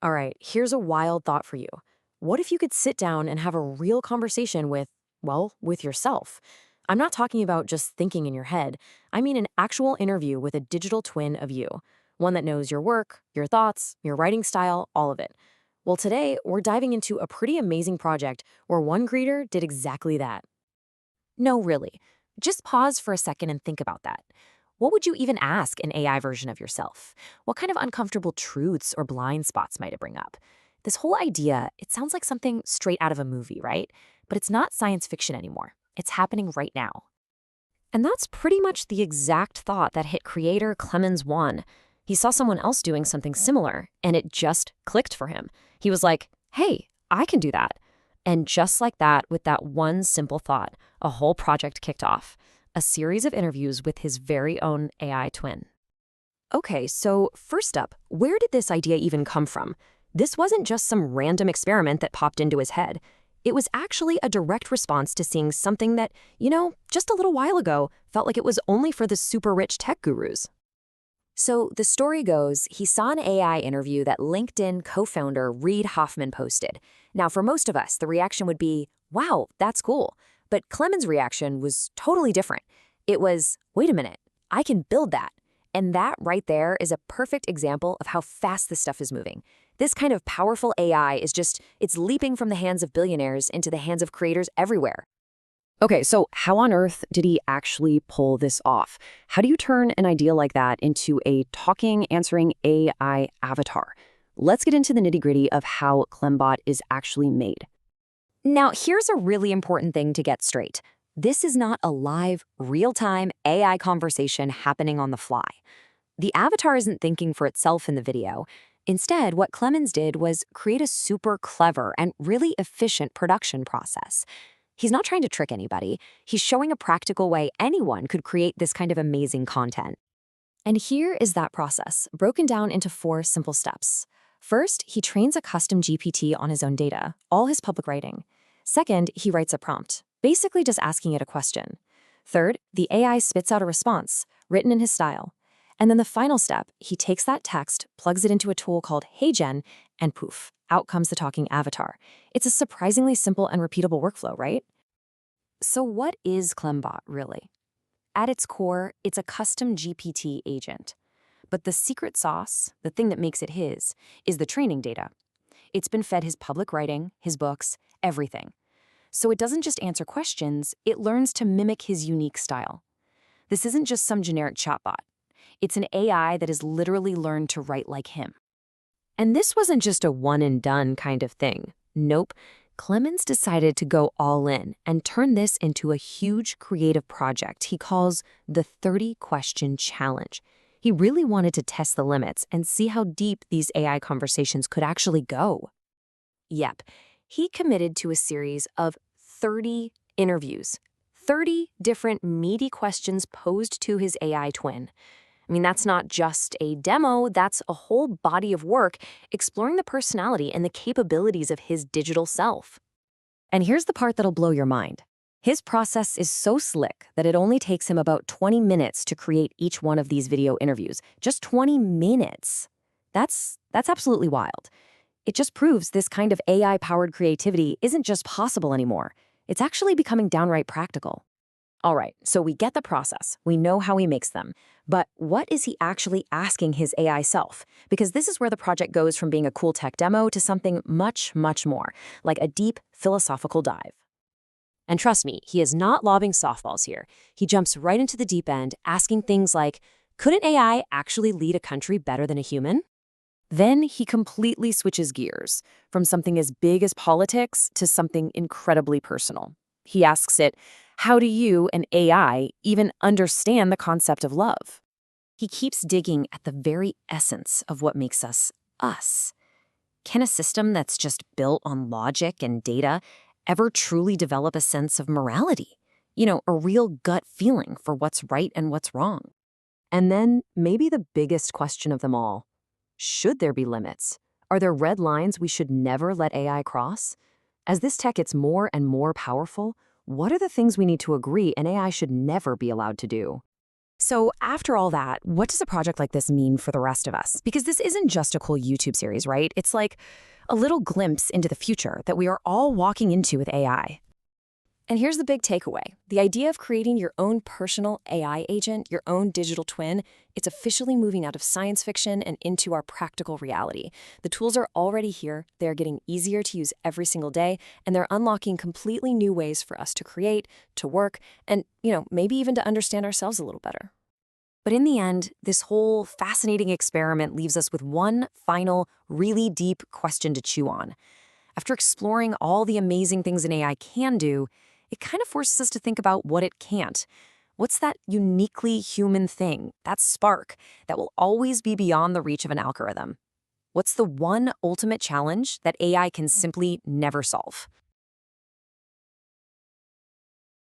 All right, here's a wild thought for you. What if you could sit down and have a real conversation with yourself? I'm not talking about just thinking in your head. I mean an actual interview with a digital twin of you, one that knows your work, your thoughts, your writing style, all of it. Well, today we're diving into a pretty amazing project where one greeter did exactly that. No, really. Just pause for a second and think about that. What would you even ask an AI version of yourself? What kind of uncomfortable truths or blind spots might it bring up? This whole idea, it sounds like something straight out of a movie, right? But it's not science fiction anymore. It's happening right now. And that's pretty much the exact thought that hit creator Clemens Wan. He saw someone else doing something similar, and it just clicked for him. He was like, hey, I can do that. And just like that, with that one simple thought, a whole project kicked off. A series of interviews with his very own AI twin. Okay, so first up, where did this idea even come from? This wasn't just some random experiment that popped into his head. It was actually a direct response to seeing something that, just a little while ago felt like it was only for the super rich tech gurus. So the story goes, he saw an AI interview that LinkedIn co-founder Reid Hoffman posted. Now, for most of us, the reaction would be, wow, that's cool. But Clemens' reaction was totally different. It was, wait a minute, I can build that. And that right there is a perfect example of how fast this stuff is moving. This kind of powerful AI it's leaping from the hands of billionaires into the hands of creators everywhere. Okay, so how on earth did he actually pull this off? How do you turn an idea like that into a talking, answering AI avatar? Let's get into the nitty-gritty of how Clembot is actually made. Now, here's a really important thing to get straight. This is not a live, real-time AI conversation happening on the fly. The avatar isn't thinking for itself in the video. Instead, what Clemens did was create a super clever and really efficient production process. He's not trying to trick anybody. He's showing a practical way anyone could create this kind of amazing content. And here is that process, broken down into 4 simple steps. First, he trains a custom GPT on his own data, all his public writing. Second, he writes a prompt, basically just asking it a question. Third, the AI spits out a response, written in his style. And then the final step, he takes that text, plugs it into a tool called HeyGen, and poof, out comes the talking avatar. It's a surprisingly simple and repeatable workflow, right? So what is Clembot, really? At its core, it's a custom GPT agent. But the secret sauce, the thing that makes it his, is the training data. It's been fed his public writing, his books, everything. So it doesn't just answer questions, it learns to mimic his unique style. This isn't just some generic chatbot. It's an AI that has literally learned to write like him. And this wasn't just a one-and-done kind of thing. Nope. Clemens decided to go all in and turn this into a huge creative project he calls the 30-question challenge. He really wanted to test the limits and see how deep these AI conversations could actually go. Yep, he committed to a series of 30 interviews, 30 different meaty questions posed to his AI twin. I mean, that's not just a demo, that's a whole body of work exploring the personality and the capabilities of his digital self. And here's the part that'll blow your mind. His process is so slick that it only takes him about 20 minutes to create each one of these video interviews. Just 20 minutes. That's absolutely wild. It just proves this kind of AI-powered creativity isn't just possible anymore. It's actually becoming downright practical. All right, so we get the process. We know how he makes them. But what is he actually asking his AI self? Because this is where the project goes from being a cool tech demo to something much, much more, like a deep philosophical dive. And trust me, he is not lobbing softballs here. He jumps right into the deep end, asking things like, could an AI actually lead a country better than a human? Then he completely switches gears, from something as big as politics to something incredibly personal. He asks it, how do you, an AI, even understand the concept of love? He keeps digging at the very essence of what makes us us. Can a system that's just built on logic and data ever truly develop a sense of morality? A real gut feeling for what's right and what's wrong. And then, maybe the biggest question of them all, should there be limits? Are there red lines we should never let AI cross? As this tech gets more and more powerful, what are the things we need to agree an AI should never be allowed to do? So, after all that, what does a project like this mean for the rest of us? Because this isn't just a cool YouTube series, right? It's like a little glimpse into the future that we are all walking into with AI. And here's the big takeaway. The idea of creating your own personal AI agent, your own digital twin, it's officially moving out of science fiction and into our practical reality. The tools are already here, they're getting easier to use every single day, and they're unlocking completely new ways for us to create, to work, and, maybe even to understand ourselves a little better. But in the end, this whole fascinating experiment leaves us with one final, really deep question to chew on. After exploring all the amazing things an AI can do, it kind of forces us to think about what it can't. What's that uniquely human thing, that spark, that will always be beyond the reach of an algorithm? What's the one ultimate challenge that AI can simply never solve?